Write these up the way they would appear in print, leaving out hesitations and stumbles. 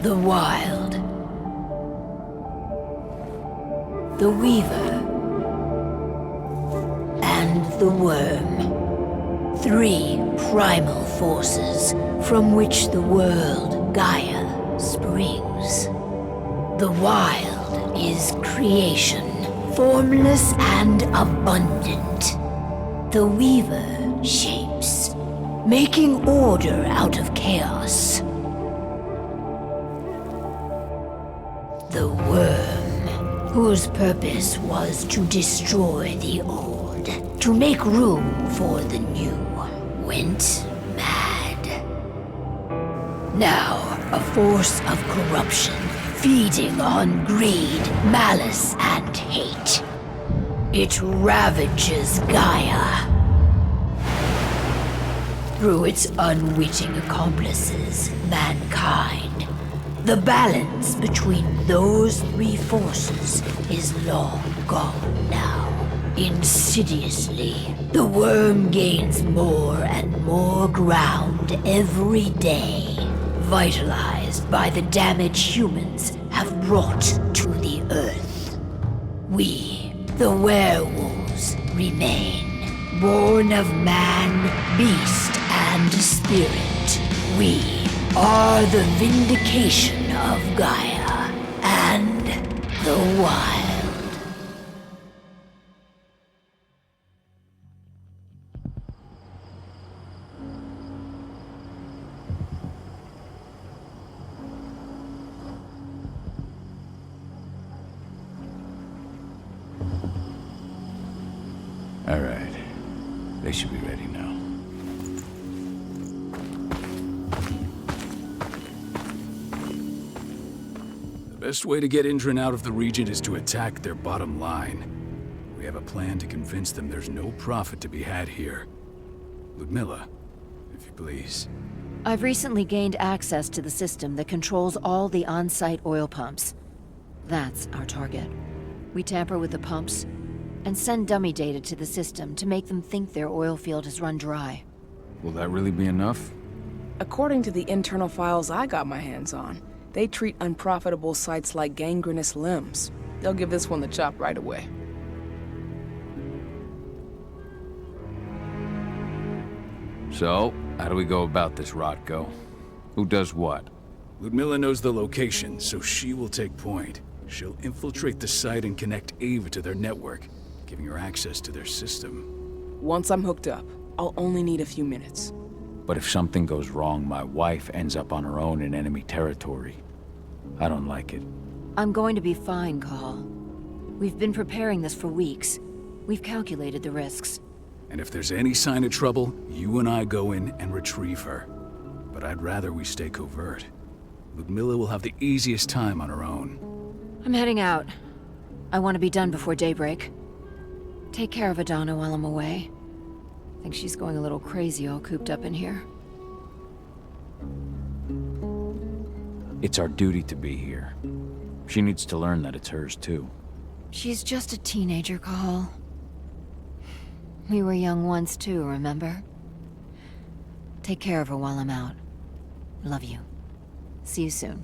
The Wild. The Weaver. And the Worm. 3 primal forces from which the world, Gaia, springs. The Wild is creation, formless and abundant. The Weaver shapes, making order out of chaos. The Worm, whose purpose was to destroy the old, to make room for the new, went mad. Now, a force of corruption, feeding on greed, malice, and hate. It ravages Gaia. Through its unwitting accomplices, mankind. The balance between those 3 forces is long gone now. Insidiously, the Worm gains more and more ground every day, vitalized by the damage humans have brought to the Earth. We, the werewolves, remain, born of man, beast, and spirit. We are the vindication of Gaia and the Wild. All right. They should be ready now. The best way to get Indran out of the region is to attack their bottom line. We have a plan to convince them there's no profit to be had here. Ludmilla, if you please. I've recently gained access to the system that controls all the on-site oil pumps. That's our target. We tamper with the pumps and send dummy data to the system to make them think their oil field has run dry. Will that really be enough? According to the internal files I got my hands on, they treat unprofitable sites like gangrenous limbs. They'll give this one the chop right away. So, how do we go about this, Rotko? Who does what? Ludmilla knows the location, so she will take point. She'll infiltrate the site and connect Ava to their network, giving her access to their system. Once I'm hooked up, I'll only need a few minutes. But if something goes wrong, my wife ends up on her own in enemy territory. I don't like it. I'm going to be fine, Call. We've been preparing this for weeks. We've calculated the risks. And if there's any sign of trouble, you and I go in and retrieve her. But I'd rather we stay covert. Ludmilla will have the easiest time on her own. I'm heading out. I want to be done before daybreak. Take care of Adana while I'm away. I think she's going a little crazy all cooped up in here. It's our duty to be here. She needs to learn that it's hers too. She's just a teenager, Call. We were young once too, remember? Take care of her while I'm out. Love you. See you soon.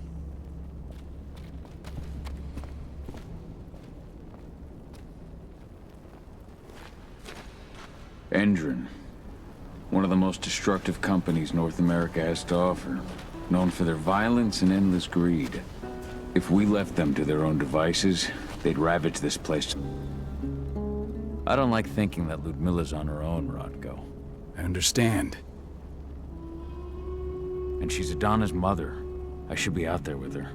Endron. One of the most destructive companies North America has to offer. Known for their violence and endless greed. If we left them to their own devices, they'd ravage this place. I don't like thinking that Ludmilla's on her own, Rotko. I understand. And she's Adana's mother. I should be out there with her.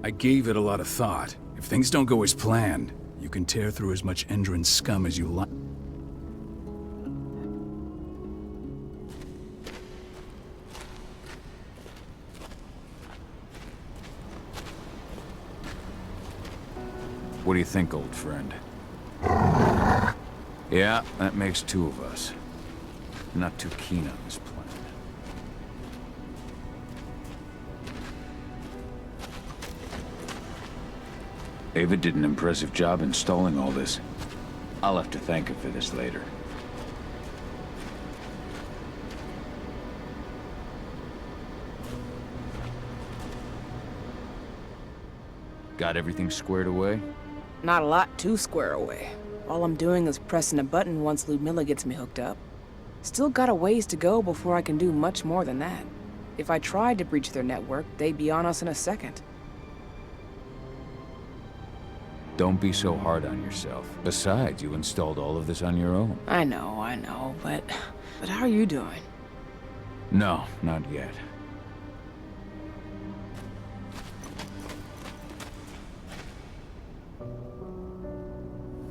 I gave it a lot of thought. If things don't go as planned, you can tear through as much Endron scum as you like. What do you think, old friend? Yeah, that makes 2 of us. Not too keen on this plan. Ava did an impressive job installing all this. I'll have to thank her for this later. Got everything squared away? Not a lot to square away. All I'm doing is pressing a button once Ludmilla gets me hooked up. Still got a ways to go before I can do much more than that. If I tried to breach their network, they'd be on us in a second. Don't be so hard on yourself. Besides, you installed all of this on your own. I know, but how are you doing? No, not yet.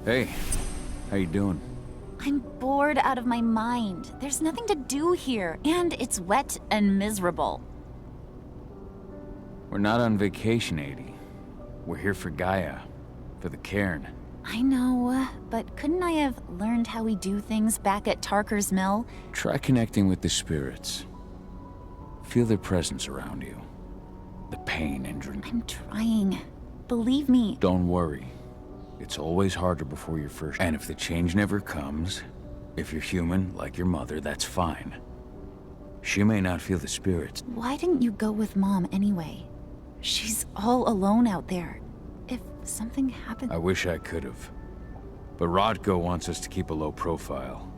Hey, how you doing? I'm bored out of my mind. There's nothing to do here, and it's wet and miserable. We're not on vacation, Adie. We're here for Gaia, for the cairn. I know, but couldn't I have learned how we do things back at Tarker's Mill? Try connecting with the spirits. Feel their presence around you. The pain and drink. I'm trying. Believe me. Don't worry. It's always harder before you're first. And if the change never comes, if you're human, like your mother, that's fine. She may not feel the spirits. Why didn't you go with Mom anyway? She's all alone out there. If something happened... I wish I could have. But Rodko wants us to keep a low profile.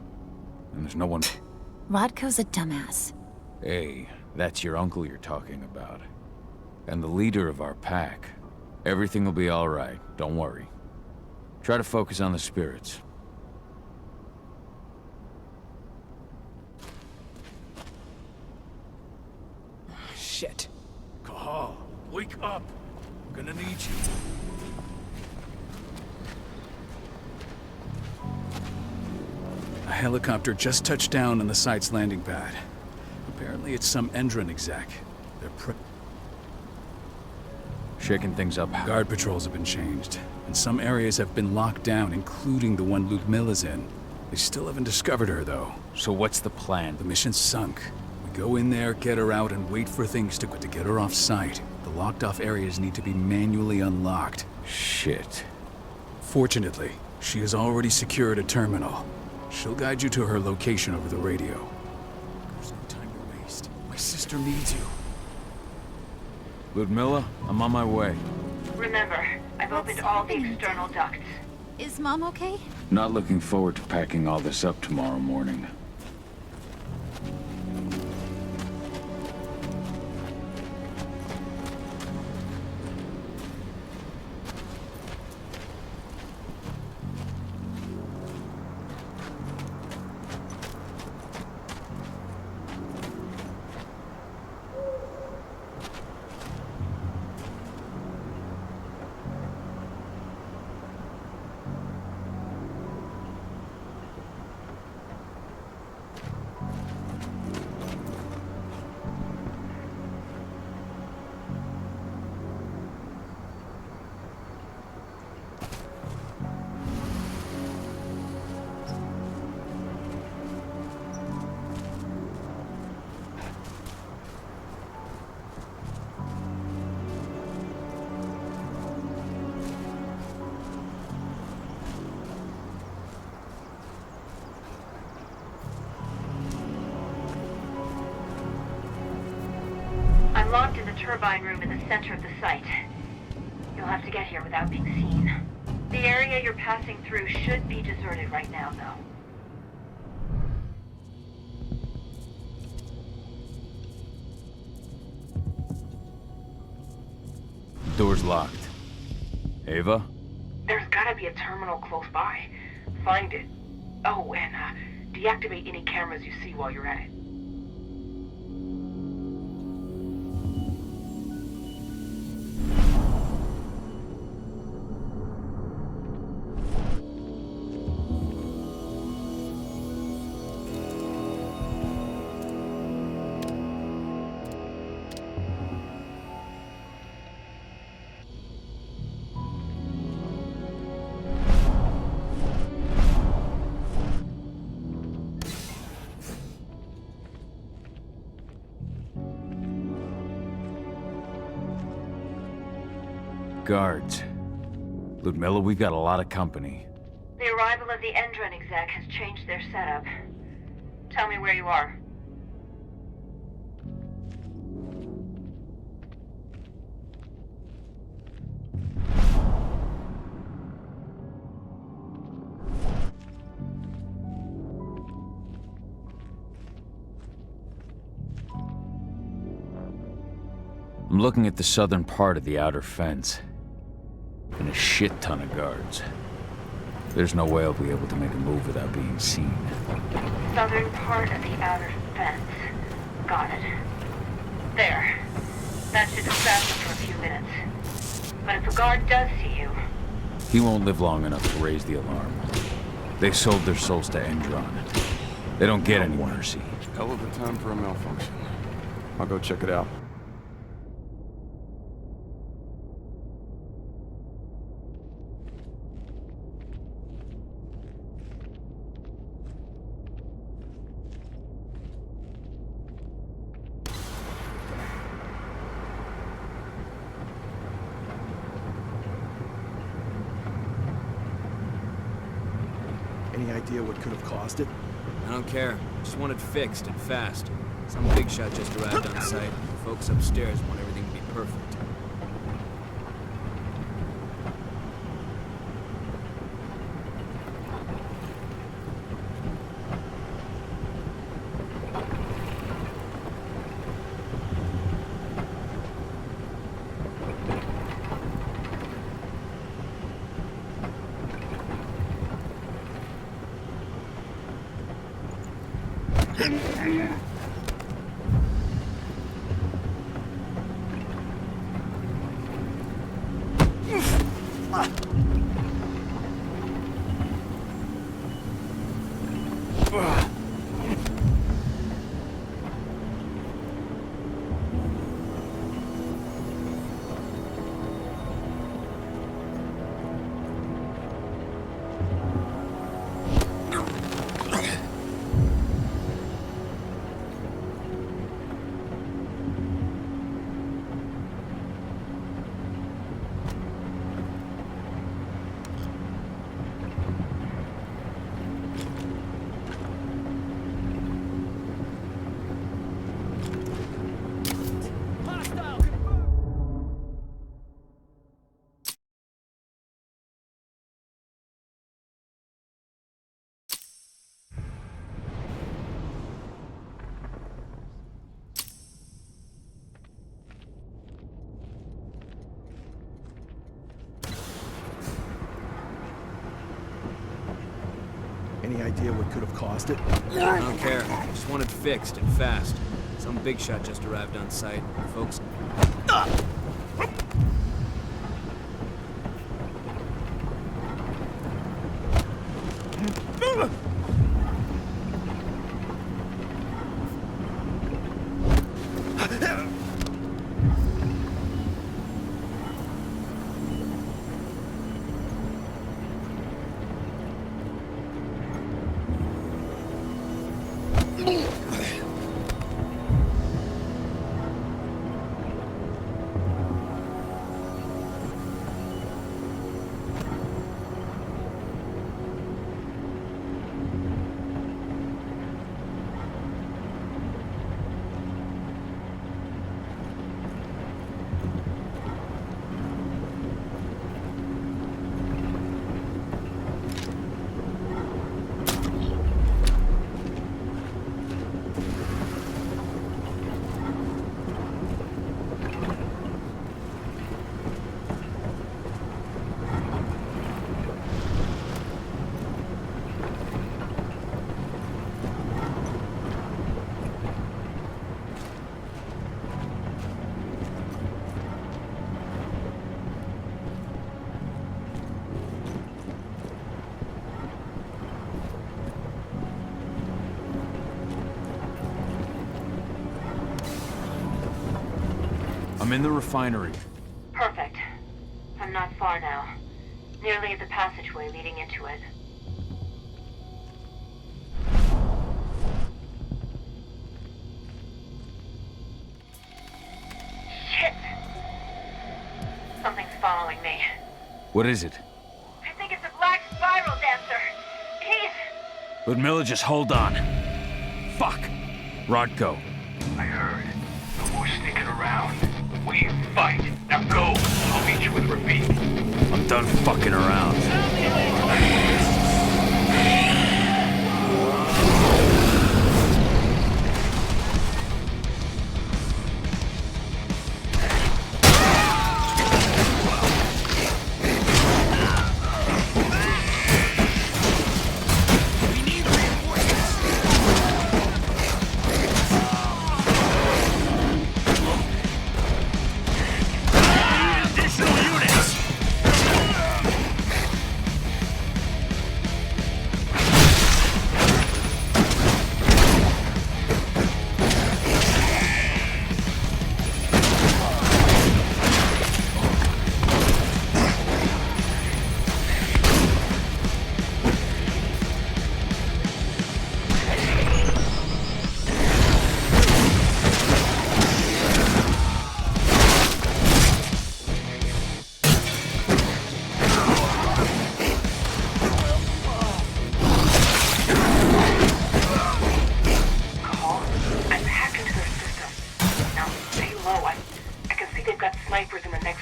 And there's no one... Rodko's a dumbass. Hey, that's your uncle you're talking about. And the leader of our pack. Everything will be all right, don't worry. Try to focus on the spirits. Shit. Cahal, wake up. I'm gonna need you. A helicopter just touched down on the site's landing pad. Apparently it's some Endron exec. They're Shaking things up. Guard patrols have been changed, and some areas have been locked down, including the one Ludmilla's in. They still haven't discovered her, though. So what's the plan? The mission's sunk. We go in there, get her out, and wait for things to get her off site. The locked-off areas need to be manually unlocked. Shit. Fortunately, she has already secured a terminal. She'll guide you to her location over the radio. There's no time to waste. My sister needs you. Ludmilla, I'm on my way. Remember, I've opened all the external ducts. Is Mom okay? Not looking forward to packing all this up tomorrow morning. I'm locked in the turbine room in the center of the site. You'll have to get here without being seen. The area you're passing through should be deserted right now, though. Door's locked. Ava? There's gotta be a terminal close by. Find it. Oh, and deactivate any cameras you see while you're at it. Guards. Ludmilla, we've got a lot of company. The arrival of the Endron exec has changed their setup. Tell me where you are. I'm looking at the southern part of the outer fence. And a shit ton of guards. There's no way I'll be able to make a move without being seen. Southern part of the outer fence. Got it. There. That should distract them for a few minutes. But if a guard does see you... He won't live long enough to raise the alarm. They sold their souls to Endron. They don't get any mercy. Hell of a time for a malfunction. I'll go check it out. Any idea what could have caused it? I don't care. Just want it fixed and fast. Some big shot just arrived on site. Folks upstairs want everything to be perfect. Any idea what could have caused it? I don't care. Just want it fixed and fast. Some big shot just arrived on site. Folks... I'm in the refinery. Perfect. I'm not far now. Nearly at the passageway leading into it. Shit! Something's following me. What is it? I think it's a black spiral dancer. He's... Ludmilla, just hold on. Fuck! Rodko. I heard. No more sneaking around. We fight. Now go. I'll meet you with Rabin. I'm done fucking around.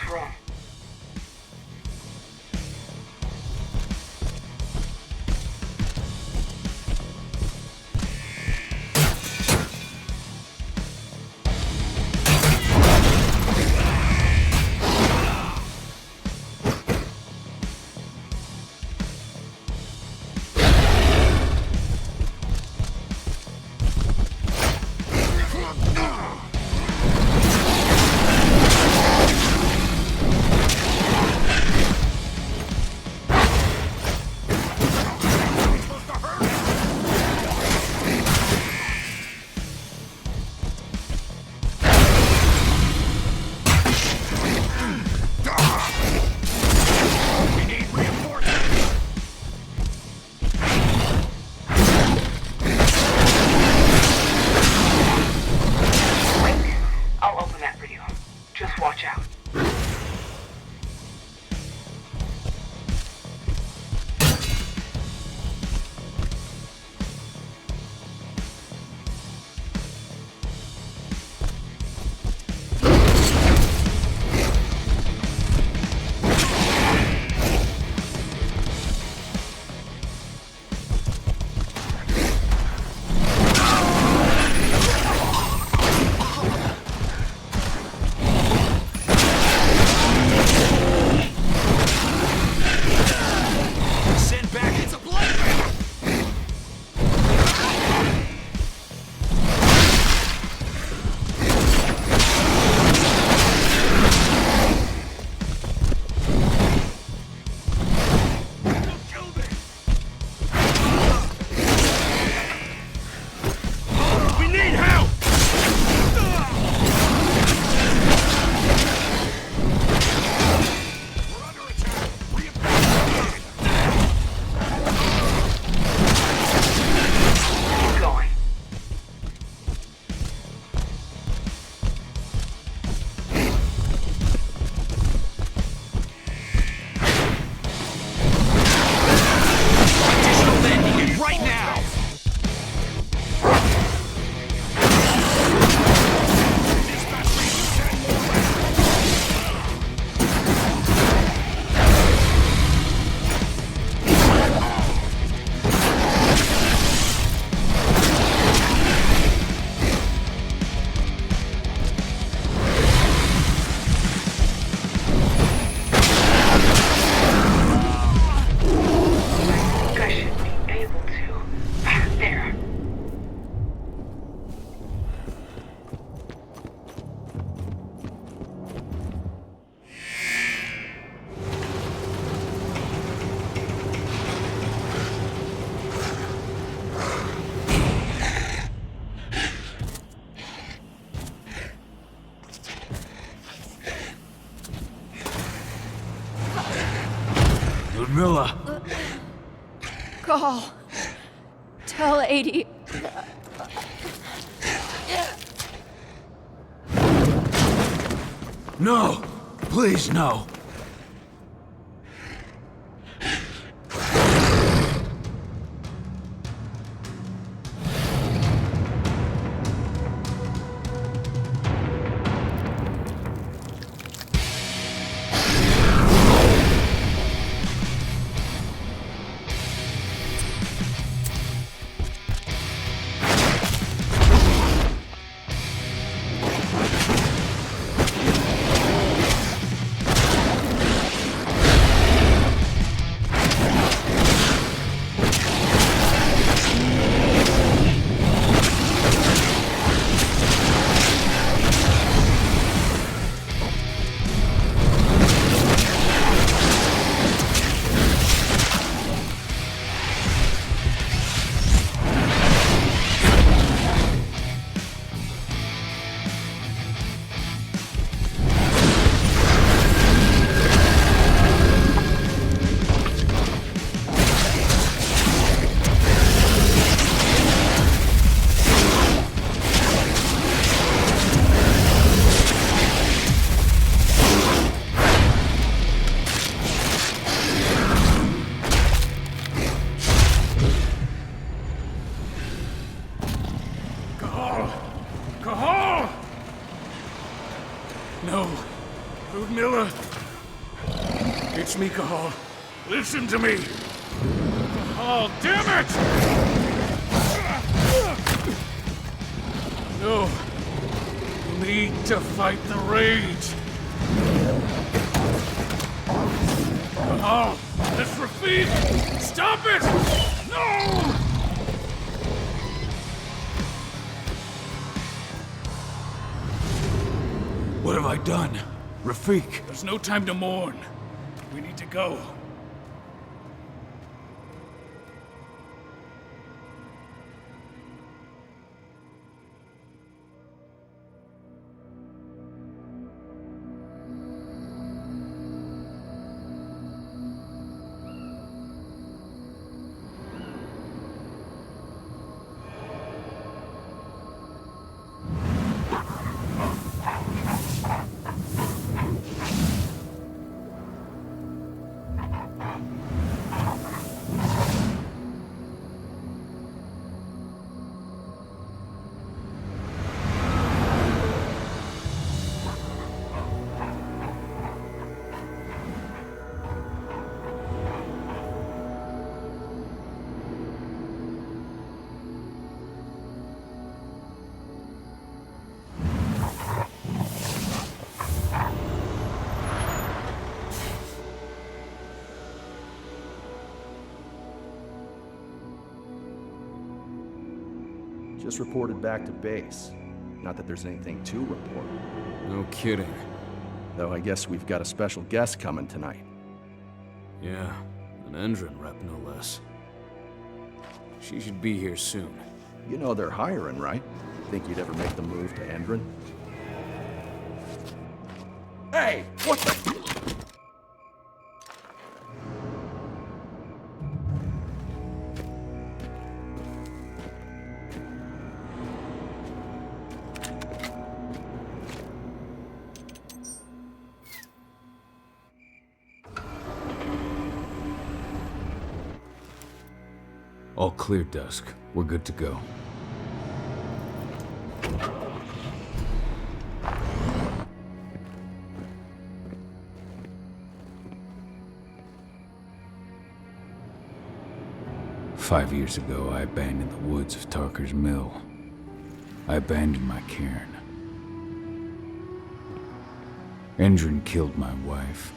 What's wrong? Ludmilla! Call. Tell 80. No! Please, no! Ludmilla! It's me, Cahal. Listen to me! Cahal, damn it! No. You need to fight the rage. Cahal, this Rafid! Stop it! No! What have I done? Rafik! There's no time to mourn. We need to go. Just reported back to base. Not that there's anything to report. No kidding. Though I guess we've got a special guest coming tonight. Yeah, an Endron rep no less. She should be here soon. You know they're hiring, right? Think you'd ever make the move to Endron? Hey! What the... All clear, Dusk. We're good to go. Five years ago, I abandoned the woods of Tarker's Mill. I abandoned my cairn. Endron killed my wife.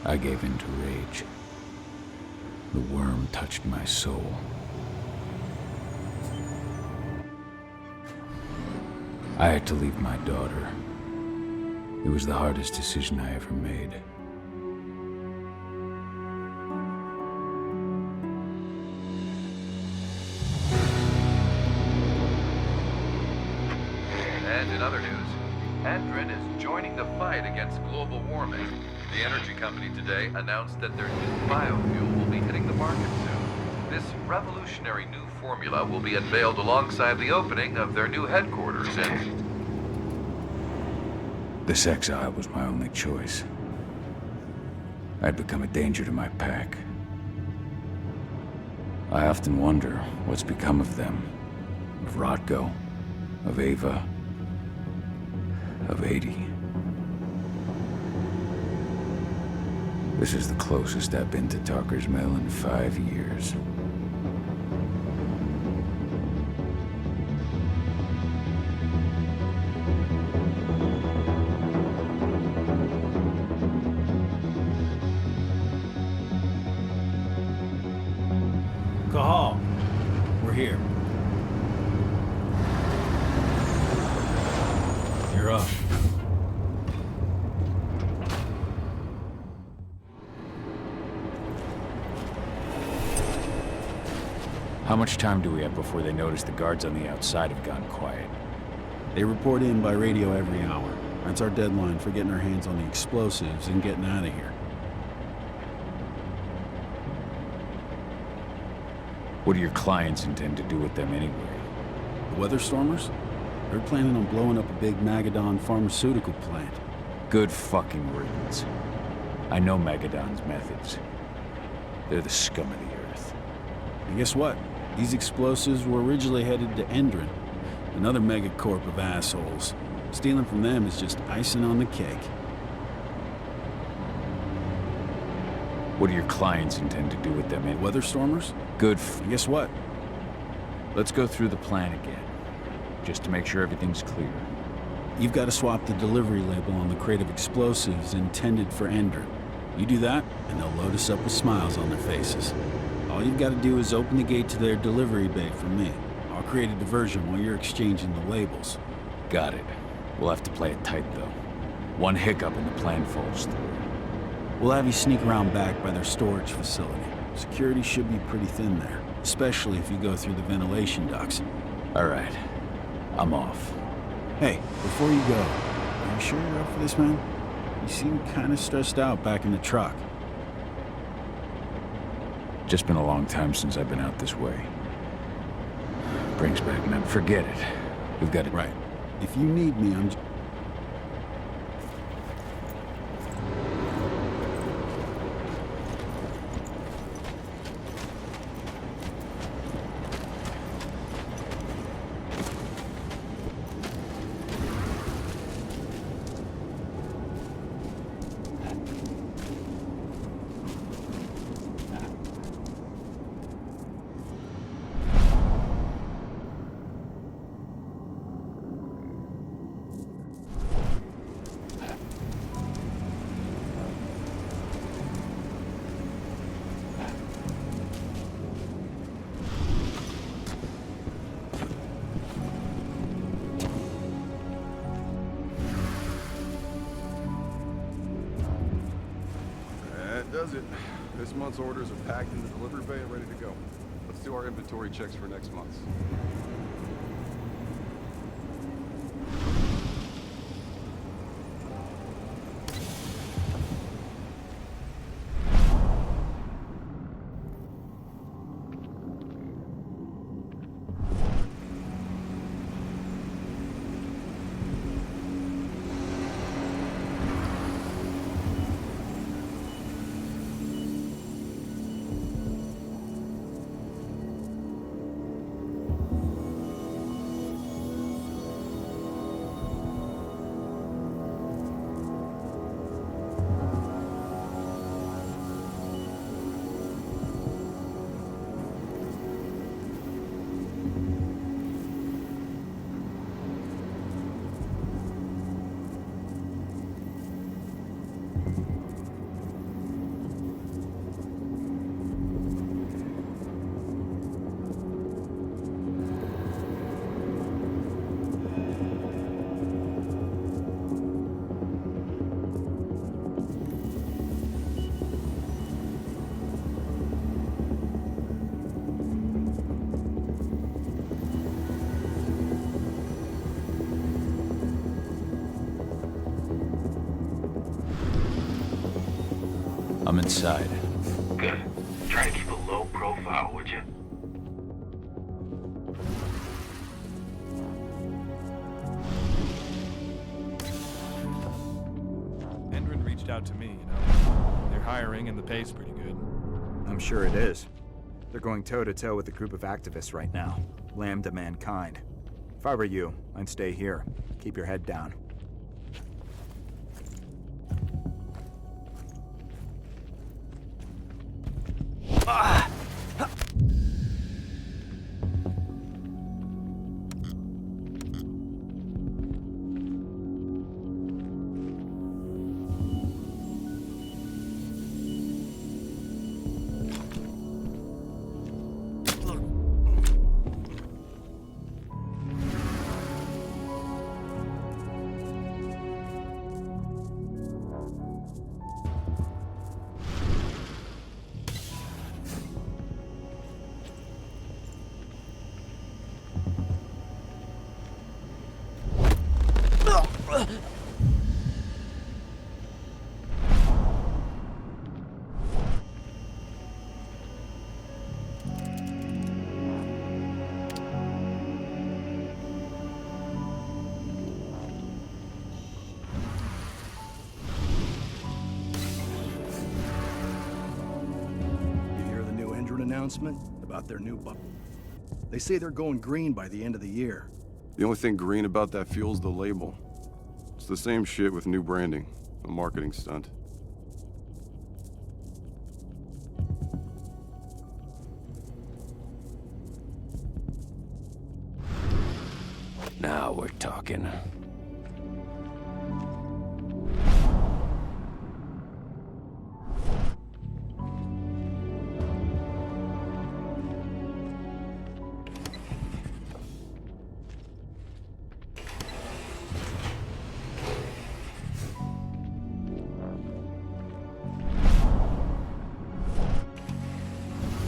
I gave in to rage. The worm touched my soul. I had to leave my daughter. It was the hardest decision I ever made. And in other news, Endron is joining the fight against global warming. The energy company today announced that their new biofuel will be hitting the market soon. This revolutionary new formula will be unveiled alongside the opening of their new headquarters in... This exile was my only choice. I'd become a danger to my pack. I often wonder what's become of them. Of Rotko, of Ava, of 80. This is the closest I've been to Tarker's Mill in 5 years. Cahal, we're here. You're up. How much time do we have before they notice the guards on the outside have gone quiet? They report in by radio every hour. That's our deadline for getting our hands on the explosives and getting out of here. What do your clients intend to do with them anyway? The Weatherstormers? They're planning on blowing up a big Magadon pharmaceutical plant. Good fucking riddance. I know Magadon's methods. They're the scum of the earth. And guess what? These explosives were originally headed to Endron, another megacorp of assholes. Stealing from them is just icing on the cake. What do your clients intend to do with them? Weather stormers? Good Guess what? Let's go through the plan again, just to make sure everything's clear. You've got to swap the delivery label on the crate of explosives intended for Endrin. You do that, and they'll load us up with smiles on their faces. All you've got to do is open the gate to their delivery bay for me. I'll create a diversion while you're exchanging the labels. Got it. We'll have to play it tight, though. One hiccup and the plan falls through. We'll have you sneak around back by their storage facility. Security should be pretty thin there, especially if you go through the ventilation ducts. All right. I'm off. Hey, before you go, are you sure you're up for this, man? You seem kind of stressed out back in the truck. Just been a long time since I've been out this way. Brings back men. Forget it. We've got it. Right. If you need me, I'm... That does it. This month's orders are packed in the delivery bay and ready to go. Let's do our inventory checks for next month. I'm inside. Good. Try to keep a low profile, would you? Endrin reached out to me, you know. They're hiring and the pay's pretty good. I'm sure it is. They're going toe-to-toe with a group of activists right now. Lambda mankind. If I were you, I'd stay here. Keep your head down. Announcement about their new They say they're going green by the end of the year. The only thing green about that fuel's the label. It's the same shit with new branding. A marketing stunt. talking.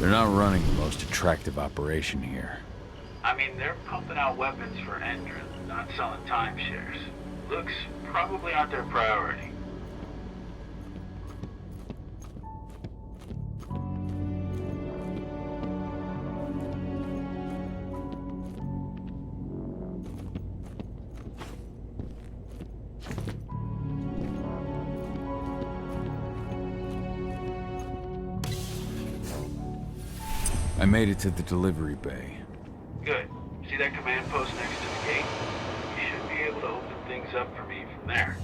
They're not running the most attractive operation here. I mean, they're pumping out weapons for Endron, not selling timeshares. Looks probably aren't their priority. I made it to the delivery bay. Good. See that command post next to the gate? You should be able to open things up for me from there.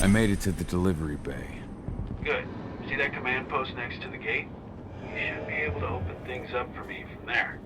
I made it to the delivery bay. Good. See that command post next to the gate? You should be able to open things up for me from there.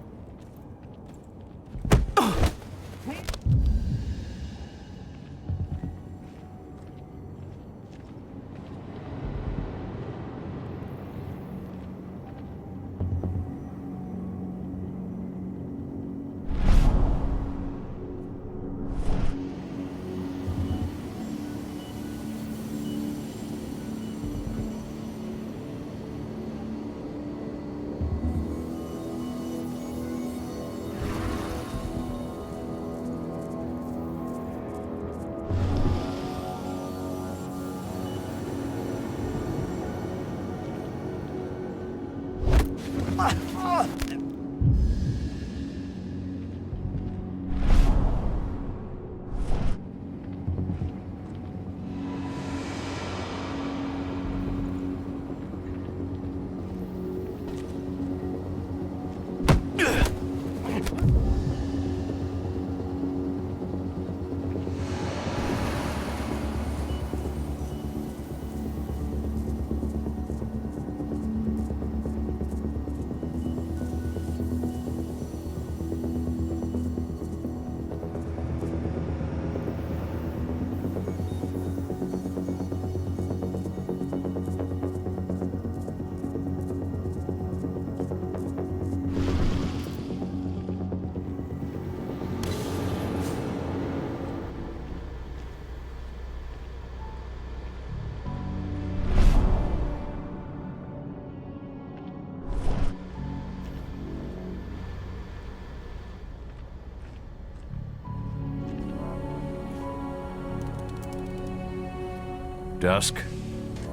Dusk,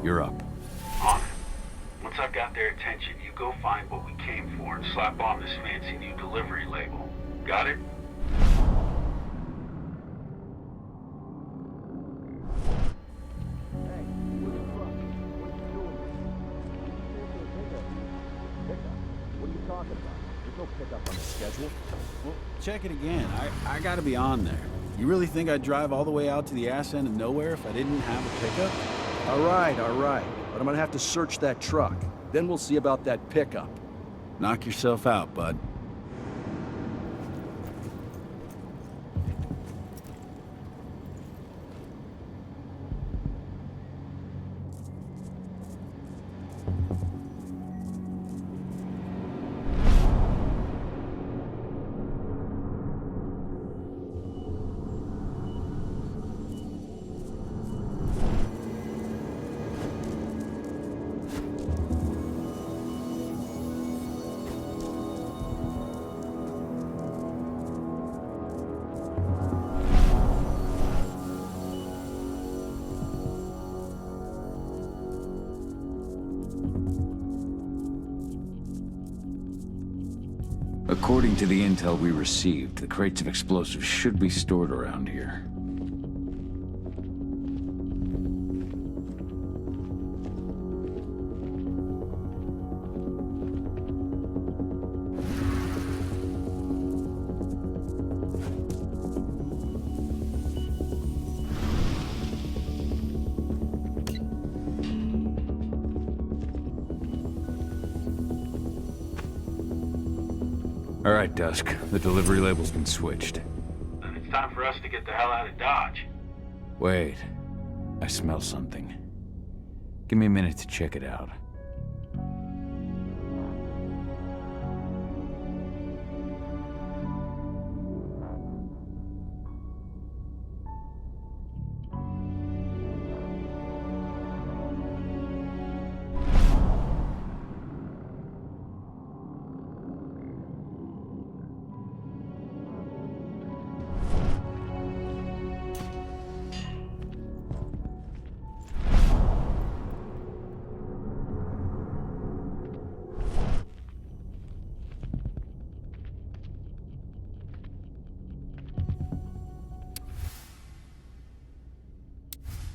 you're up. On it. Once I've got their attention, you go find what we came for and slap on this fancy new delivery label. Got it? Well, check it again. I gotta be on there. You really think I'd drive all the way out to the ass end of nowhere if I didn't have a pickup? All right. But I'm gonna have to search that truck. Then we'll see about that pickup. Knock yourself out, bud. According to the intel we received, the crates of explosives should be stored around here. All right, Dusk. The delivery label's been switched. Then it's time for us to get the hell out of Dodge. Wait. I smell something. Give me a minute to check it out.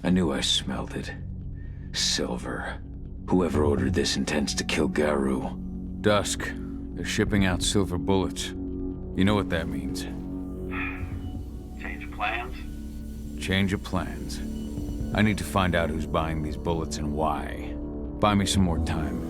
I knew I smelled it. Silver. Whoever ordered this intends to kill Garou. Dusk. They're shipping out silver bullets. You know what that means. Change of plans? Change of plans. I need to find out who's buying these bullets and why. Buy me some more time.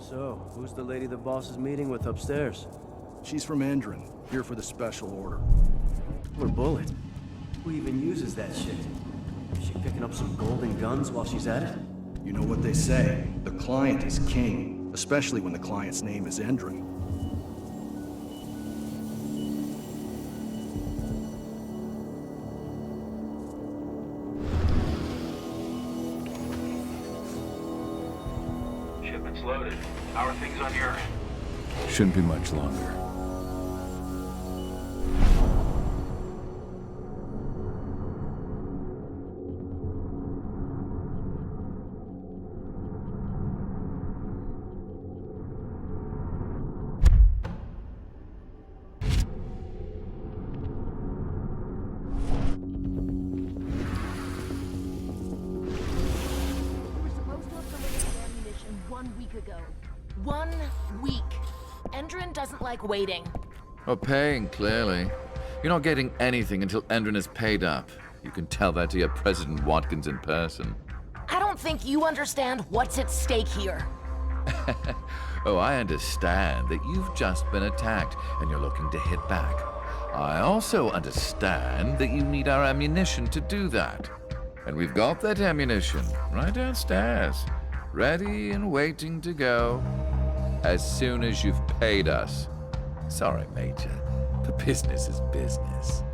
So, who's the lady the boss is meeting with upstairs? She's from Endron, here for the special order. Or bullet? Who even uses that shit? Is she picking up some golden guns while she's at it? You know what they say, the client is king, especially when the client's name is Endron. Shipment's loaded. How are things on your end? Shouldn't be much longer. Waiting. Or paying, clearly. You're not getting anything until Endron is paid up. You can tell that to your President Watkins in person. I don't think you understand what's at stake here. Oh, I understand that you've just been attacked and you're looking to hit back. I also understand that you need our ammunition to do that. And we've got that ammunition right downstairs, ready and waiting to go as soon as you've paid us. Sorry, Major, but business is business.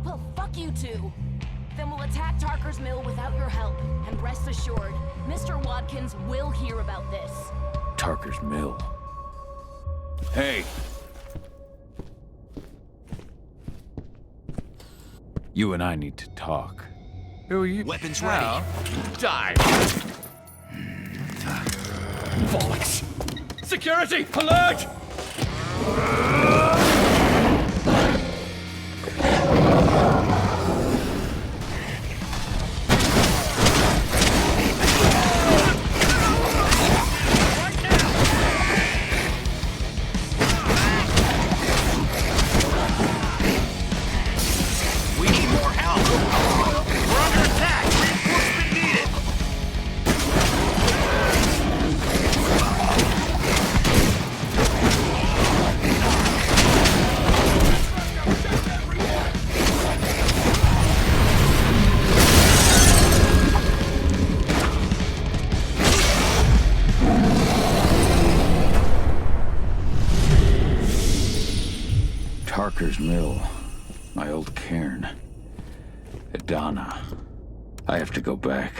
Well, fuck you two. Then we'll attack Tarker's mill without your help. And rest assured, Mr. Watkins will hear about this. Tarker's mill. Hey! You and I need to talk. Who are you? Weapons ready. Die! Bollocks! Security! Alert! We need more help! We're under attack! Reinforcement needed! Tarker's Mill. My old cairn. Adana. I have to go back.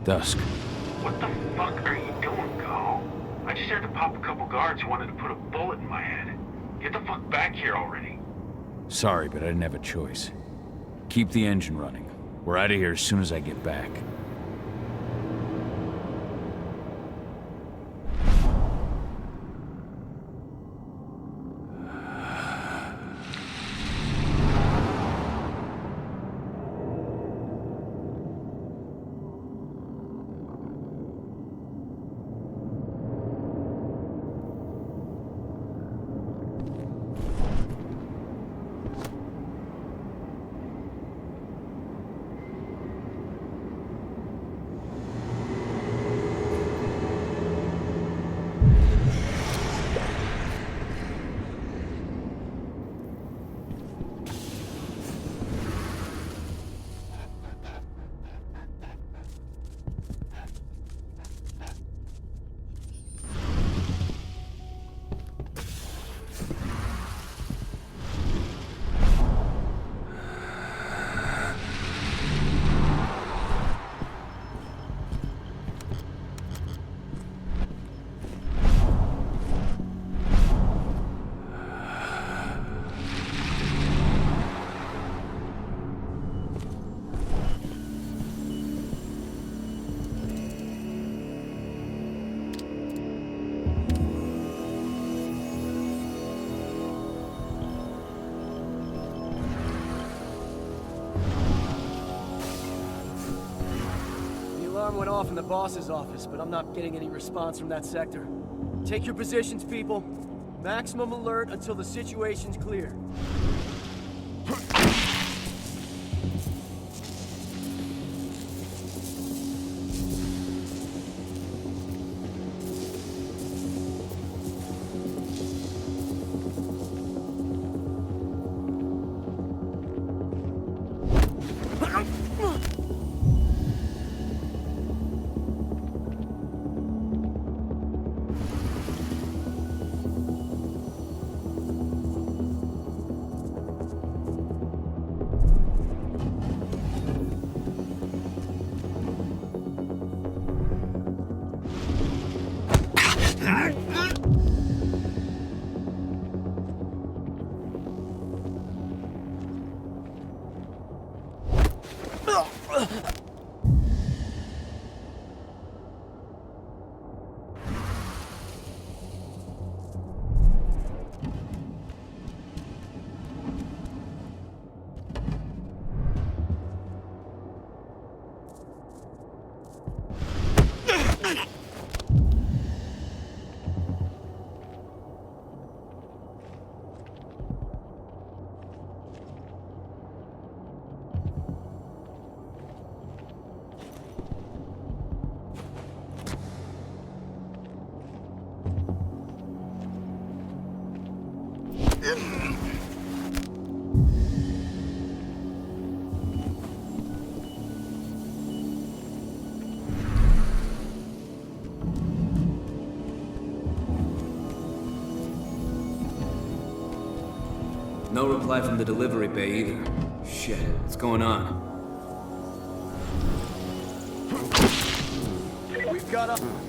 Dusk. What the fuck are you doing, Go? I just had to pop a couple guards who wanted to put a bullet in my head. Get the fuck back here already. Sorry, but I didn't have a choice. Keep the engine running. We're out of here as soon as I get back. Went off in the boss's office, but I'm not getting any response from that sector. Take your positions, people. Maximum alert until the situation's clear. No reply from the delivery bay either. Shit, what's going on? We've got a...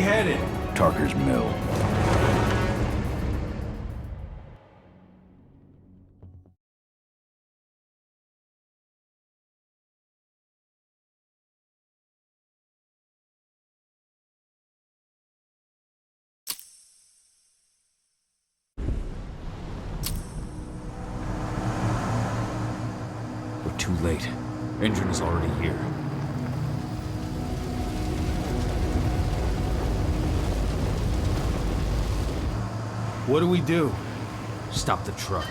headed? Tarker's Mill. We're too late. Engine is already here. What do we do? Stop the truck.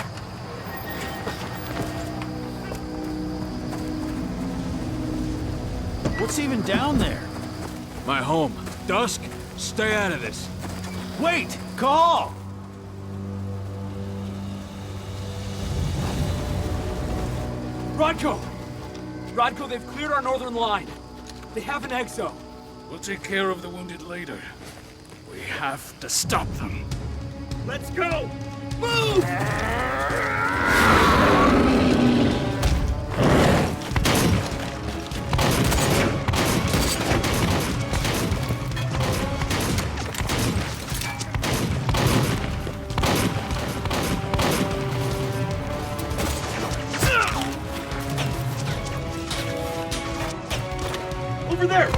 What's even down there? My home. Dusk, stay out of this. Wait! Call! Rodko! Rodko, they've cleared our northern line. They have an exo. We'll take care of the wounded later. We have to stop them. Let's go! Move! Over there!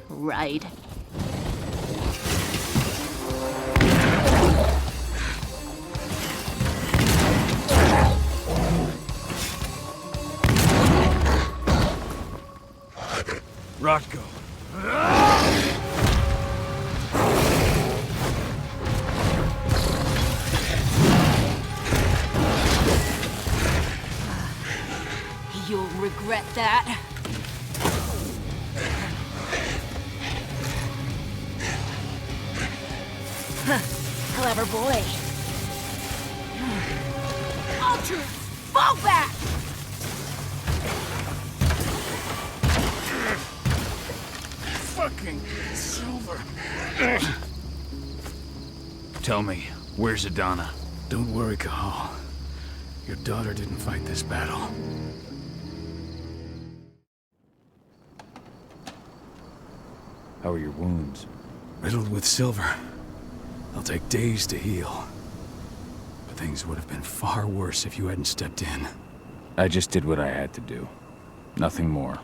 Right. Rodko. You'll regret that. Clever boy. Ultra, fall back! Fucking Silver. Tell me, where's Adana? Don't worry, Cahal. Your daughter didn't fight this battle. How are your wounds? Riddled with silver. They'll take days to heal. But things would have been far worse if you hadn't stepped in. I just did what I had to do. Nothing more.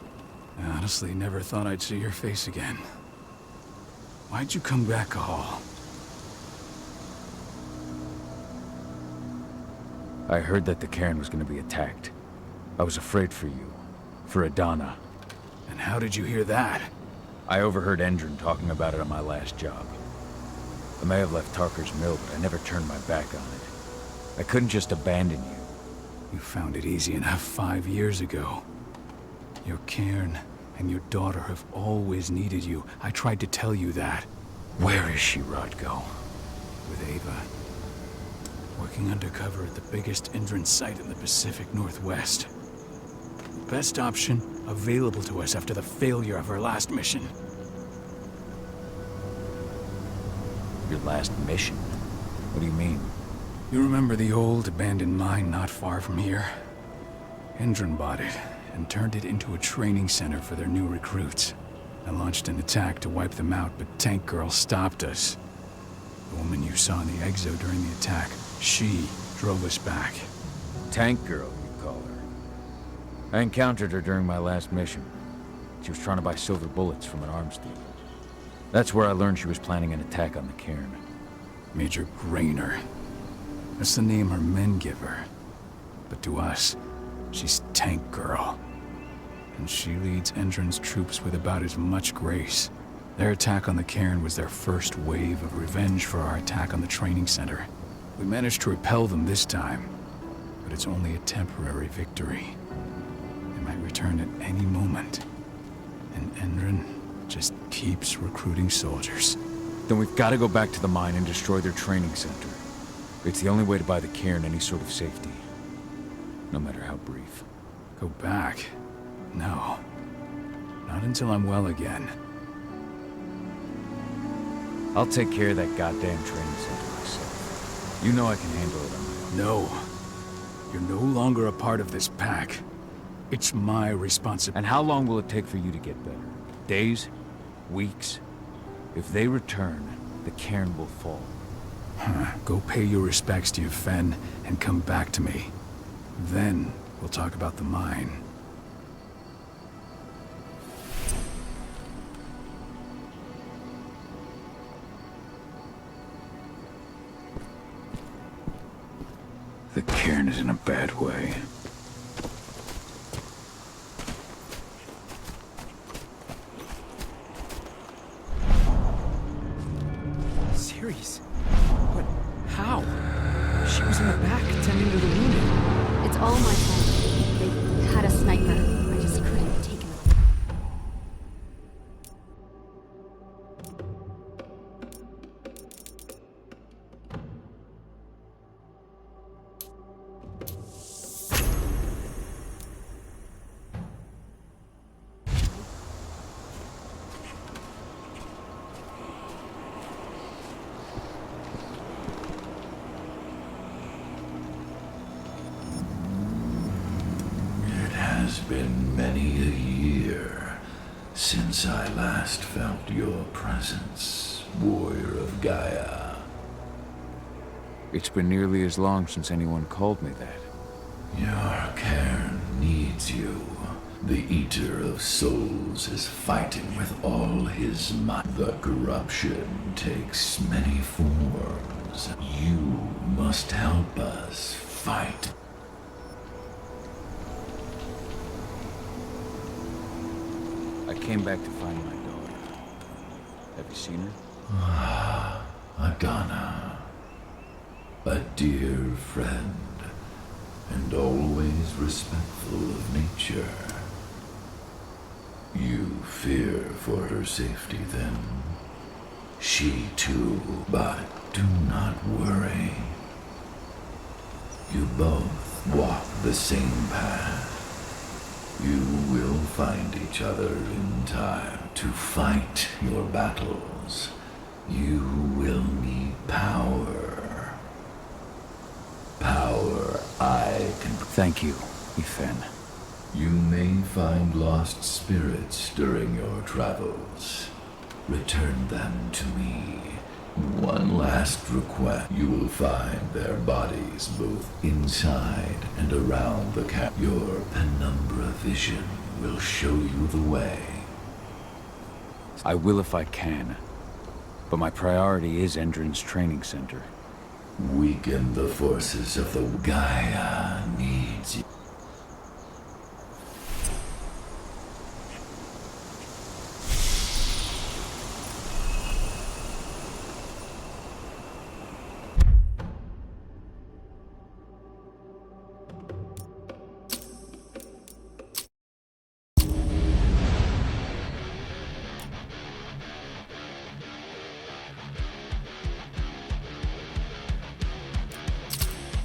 I honestly never thought I'd see your face again. Why'd you come back, Cahal? I heard that the cairn was going to be attacked. I was afraid for you. For Adana. And how did you hear that? I overheard Endron talking about it on my last job. I may have left Tarker's Mill, but I never turned my back on it. I couldn't just abandon you. You found it easy enough 5 years ago. Your cairn and your daughter have always needed you. I tried to tell you that. Where is she, Rodko? With Ava. Working undercover at the biggest Endron site in the Pacific Northwest. Best option available to us after the failure of our last mission. Your last mission? What do you mean? You remember the old abandoned mine not far from here? Endron bought it and turned it into a training center for their new recruits. I launched an attack to wipe them out, but Tank Girl stopped us. The woman you saw in the exo during the attack, she drove us back. Tank Girl, you call her. I encountered her during my last mission. She was trying to buy silver bullets from an arms dealer. That's where I learned she was planning an attack on the cairn. Major Grainer. That's the name her men give her. But to us, she's Tank Girl. And she leads Endron's troops with about as much grace. Their attack on the cairn was their first wave of revenge for our attack on the training center. We managed to repel them this time, but it's only a temporary victory. They might return at any moment. And Endron just keeps recruiting soldiers. Then we've got to go back to the mine and destroy their training center. It's the only way to buy the cairn any sort of safety. No matter how brief. Go back? No. Not until I'm well again. I'll take care of that goddamn training center myself. You know I can handle it on my own. No. You're no longer a part of this pack. It's my responsibility. And how long will it take for you to get better? Days? Weeks? If they return, the cairn will fall. Go pay your respects to your Fen and come back to me. Then we'll talk about the mine. The cairn is in a bad way. Series? But how? She was in the back tending to the wounded. It's all my fault. They had a sniper. I just couldn't take him. It's been many a year since I last felt your presence, warrior of Gaia. It's been nearly as long since anyone called me that. Your cairn needs you. The Eater of Souls is fighting with all his might. The corruption takes many forms. You must help us fight. I came back to find my daughter. Have you seen her? Ah, Adana. A dear friend, and always respectful of nature. You fear for her safety then? She too, but do not worry. You both walk the same path. You will find each other in time to fight your battles. You will need power. Power I can... Thank you, Ethan. You may find lost spirits during your travels. Return them to me. One last request. You will find their bodies both inside and around the camp. Your penumbra vision will show you the way. I will if I can. But my priority is Endron's training center. Weaken the forces of the Gaia needs you.